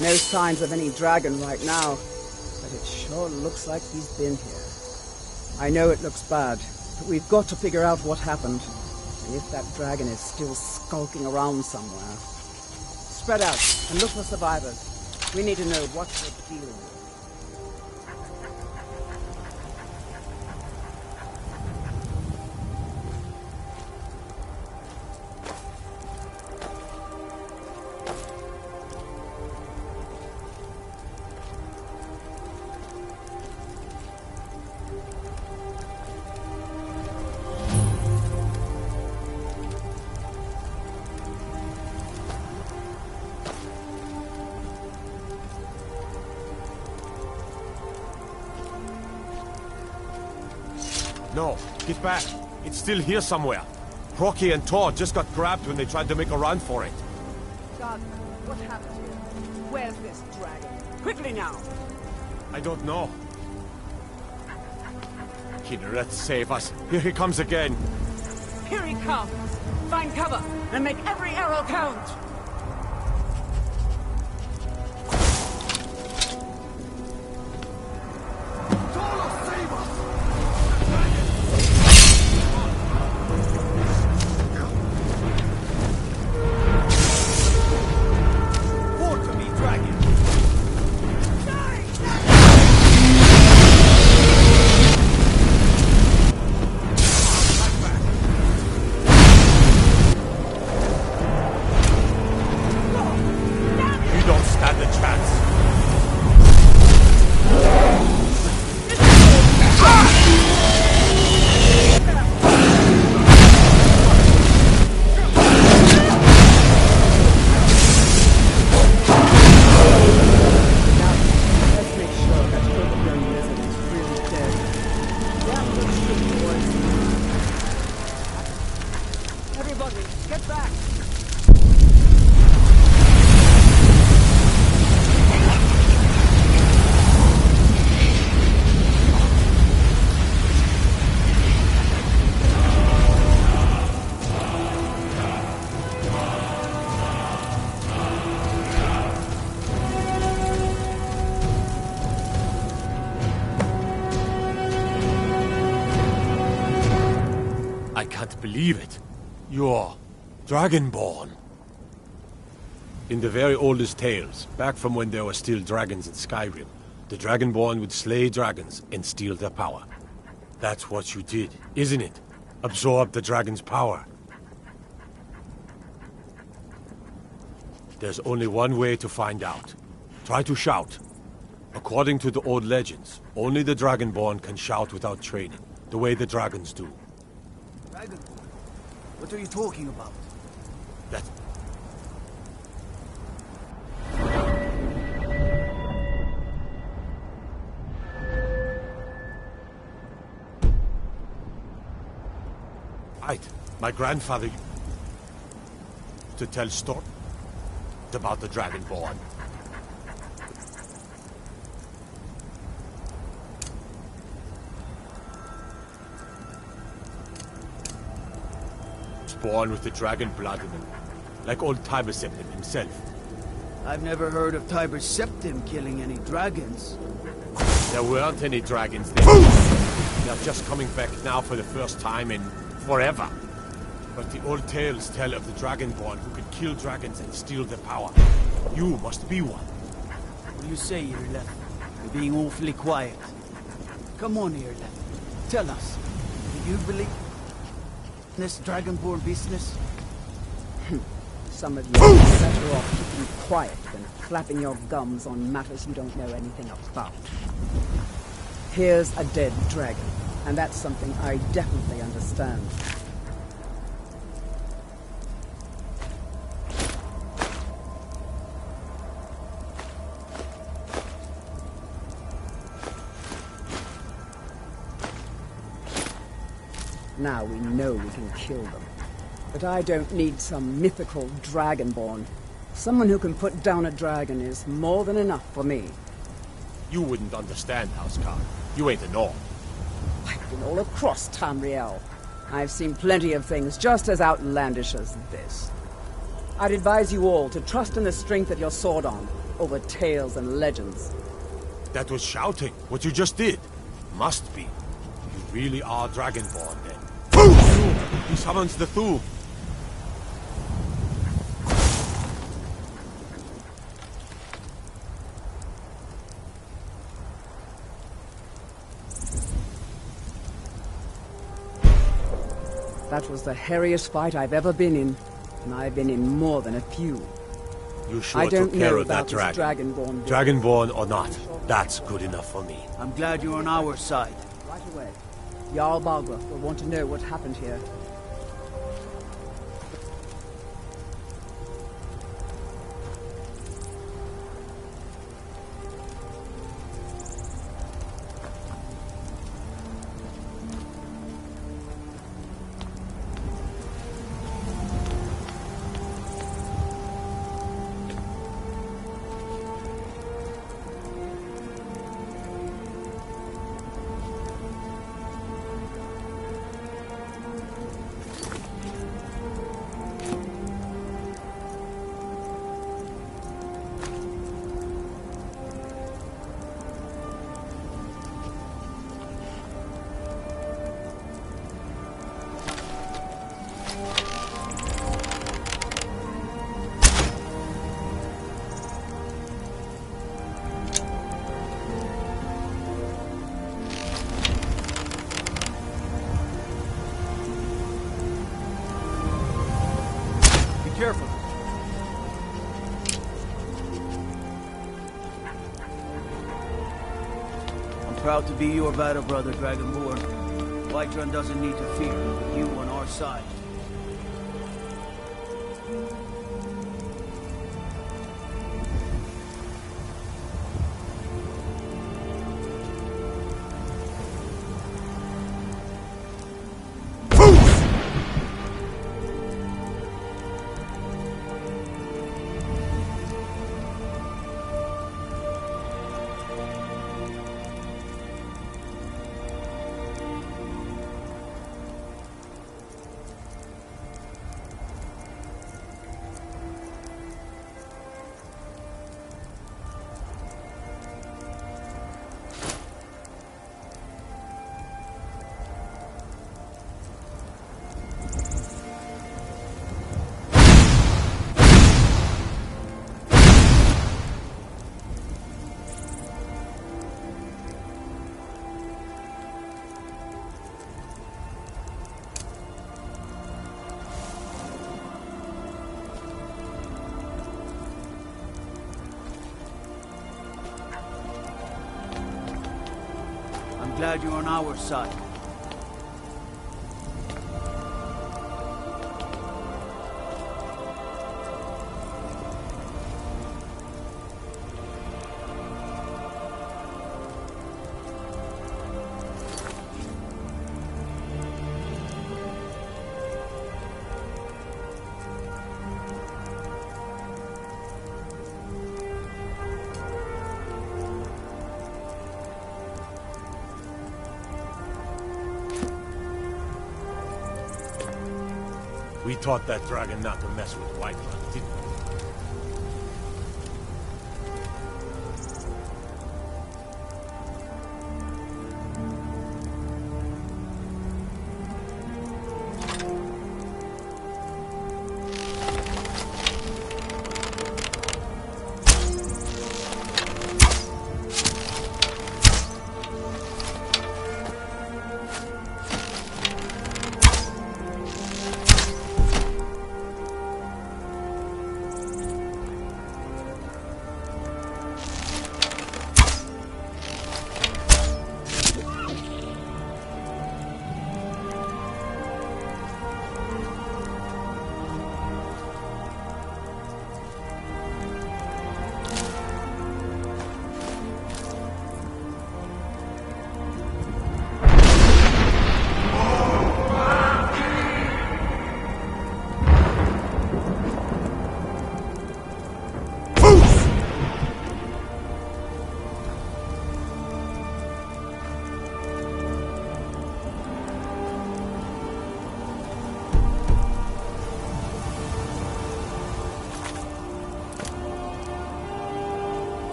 No signs of any dragon right now, but it sure looks like he's been here. I know it looks bad, but we've got to figure out what happened, and if that dragon is still skulking around somewhere. Spread out and look for survivors. We need to know what we're dealing with. No, get back. It's still here somewhere. Rocky and Thor just got grabbed when they tried to make a run for it. God, what happened here? Where's this dragon? Quickly now! I don't know. Kid, save us. Here he comes again. Here he comes! Find cover and make every arrow count! Believe it. You're Dragonborn. In the very oldest tales, back from when there were still dragons in Skyrim, the Dragonborn would slay dragons and steal their power. That's what you did, isn't it? Absorb the dragon's power. There's only one way to find out. Try to shout. According to the old legends, only the Dragonborn can shout without training, the way the dragons do. Dragonborn? What are you talking about? That... Right. My grandfather... to tell stories about the Dragonborn. Born with the dragon blood in him, like old Tiber Septim himself. I've never heard of Tiber Septim killing any dragons. There weren't any dragons then. They're just coming back now for the first time in forever. But the old tales tell of the Dragonborn who could kill dragons and steal their power. You must be one. What do you say, Irleth? You're being awfully quiet. Come on, Irleth. Tell us, do you believe this Dragonborn business? Some of you are better off keeping quiet than flapping your gums on matters you don't know anything about. Here's a dead dragon, and that's something I definitely understand. Now we know we can kill them. But I don't need some mythical dragonborn. Someone who can put down a dragon is more than enough for me. You wouldn't understand, Housecarl. You ain't a Norn. I've been all across Tamriel. I've seen plenty of things just as outlandish as this. I'd advise you all to trust in the strength of your sword arm, over tales and legends. That was shouting, what you just did. Must be. You really are Dragonborn, then. He summons the Thu. That was the hairiest fight I've ever been in, and I've been in more than a few. You sure I don't took care know of that about this dragon. Dragonborn. Dragonborn or not, that's good enough for me. I'm glad you're on our side. Right away. Jarl Balgruuf will want to know what happened here. Careful. I'm proud to be your battle brother, Dragonborn. Whiterun doesn't need to fear with you on our side. I'm glad you're on our side. We taught that dragon not to mess with Whiterun, didn't we?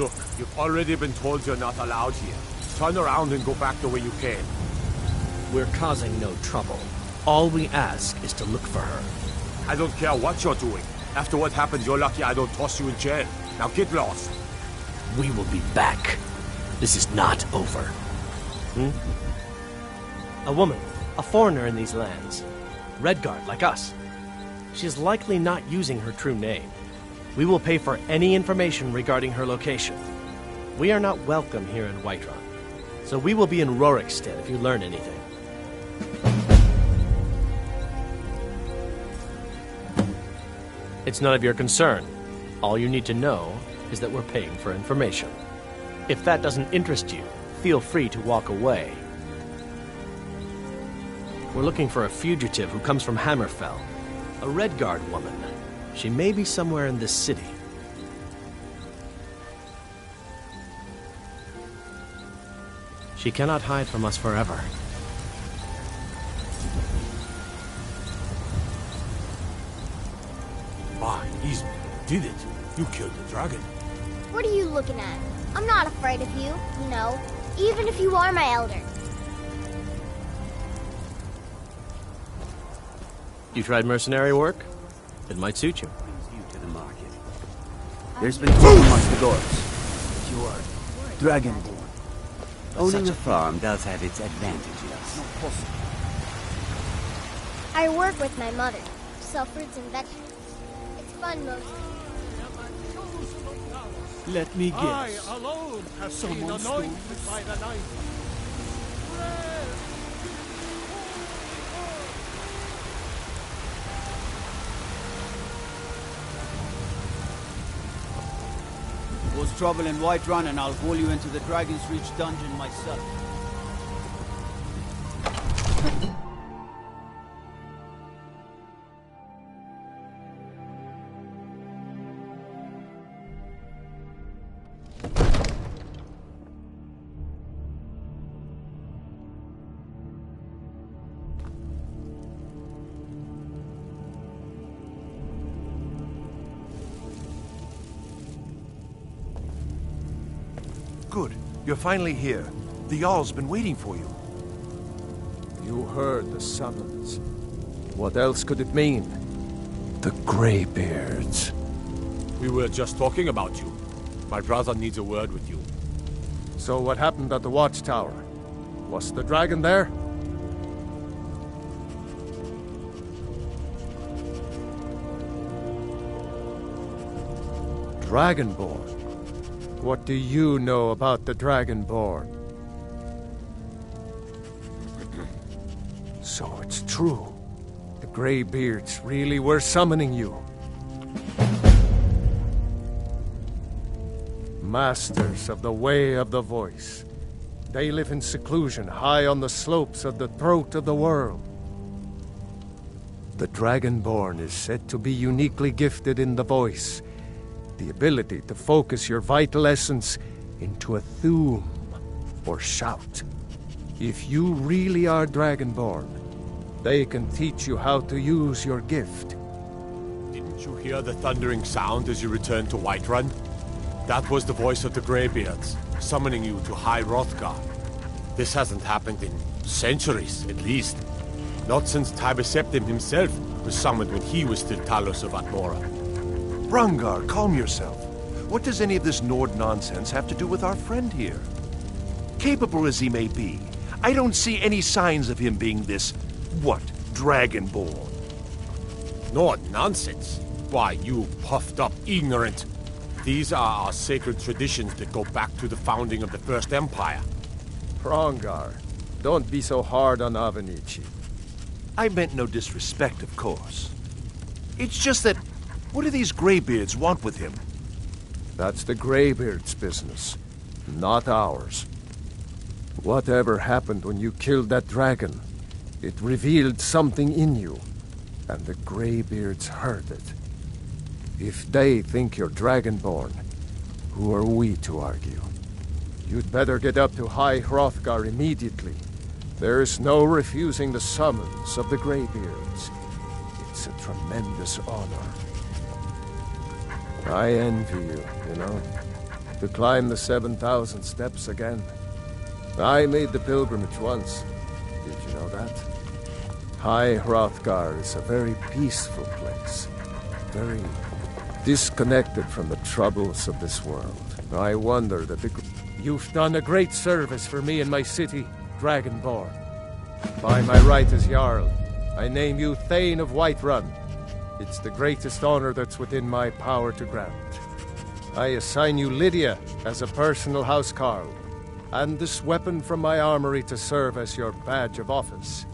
Look, you've already been told you're not allowed here. Turn around and go back the way you came. We're causing no trouble. All we ask is to look for her. I don't care what you're doing. After what happened, you're lucky I don't toss you in jail. Now get lost. We will be back. This is not over. A woman, a foreigner in these lands. Redguard, like us. She is likely not using her true name. We will pay for any information regarding her location. We are not welcome here in Whiterun, so we will be in Rorikstead if you learn anything. It's none of your concern. All you need to know is that we're paying for information. If that doesn't interest you, feel free to walk away. We're looking for a fugitive who comes from Hammerfell. A Redguard woman. She may be somewhere in this city. She cannot hide from us forever. Ah, easy. Did it. You killed the dragon. What are you looking at? I'm not afraid of you, even if you are my elder. You tried mercenary work? It might suit you. Brings you to the market. There's been talk amongst the dwarves. You are Dragonborn. Owning a farm does have its advantages. I work with my mother, sell fruits and vegetables. It's fun mostly. Let me guess. I alone have been Someone anointed stole by the night. Cause trouble in Whiterun and I'll haul you into the Dragon's Reach dungeon myself. Good. You're finally here. The Jarl's been waiting for you. You heard the summons. What else could it mean? The Greybeards. We were just talking about you. My brother needs a word with you. So what happened at the watchtower? Was the dragon there? Dragonborn? What do you know about the Dragonborn? So it's true. The Greybeards really were summoning you. Masters of the Way of the Voice. They live in seclusion high on the slopes of the throat of the world. The Dragonborn is said to be uniquely gifted in the voice. The ability to focus your vital essence into a thum, or shout. If you really are Dragonborn, they can teach you how to use your gift. Didn't you hear the thundering sound as you returned to Whiterun? That was the voice of the Greybeards, summoning you to High Hrothgar. This hasn't happened in centuries, at least. Not since Tiber Septim himself was summoned when he was still Talos of Atmora. Brungar, calm yourself. What does any of this Nord nonsense have to do with our friend here? Capable as he may be, I don't see any signs of him being this, Dragonborn. No nonsense. Why, you puffed up ignorant. These are our sacred traditions that go back to the founding of the First Empire. Hrongar, don't be so hard on Avenici. I meant no disrespect, of course. It's just that, what do these Greybeards want with him? That's the Greybeards' business, not ours. Whatever happened when you killed that dragon, it revealed something in you, and the Greybeards heard it. If they think you're Dragonborn, who are we to argue? You'd better get up to High Hrothgar immediately. There's no refusing the summons of the Greybeards. It's a tremendous honor. I envy you, you know. to climb the 7,000 steps again. I made the pilgrimage once. Did you know that? High Hrothgar is a very peaceful place. Very disconnected from the troubles of this world. I wonder that You've done a great service for me and my city, Dragonborn. By my right as Jarl, I name you Thane of Whiterun. It's the greatest honor that's within my power to grant. I assign you Lydia as a personal housecarl, and this weapon from my armory to serve as your badge of office.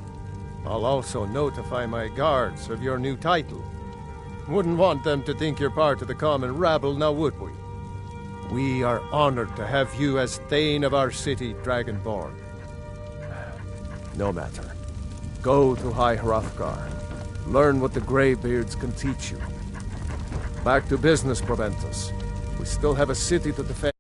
I'll also notify my guards of your new title. Wouldn't want them to think you're part of the common rabble, now would we? We are honored to have you as Thane of our city, Dragonborn. No matter. Go to High Hrothgar. Learn what the Greybeards can teach you. Back to business, Proventus. We still have a city to defend.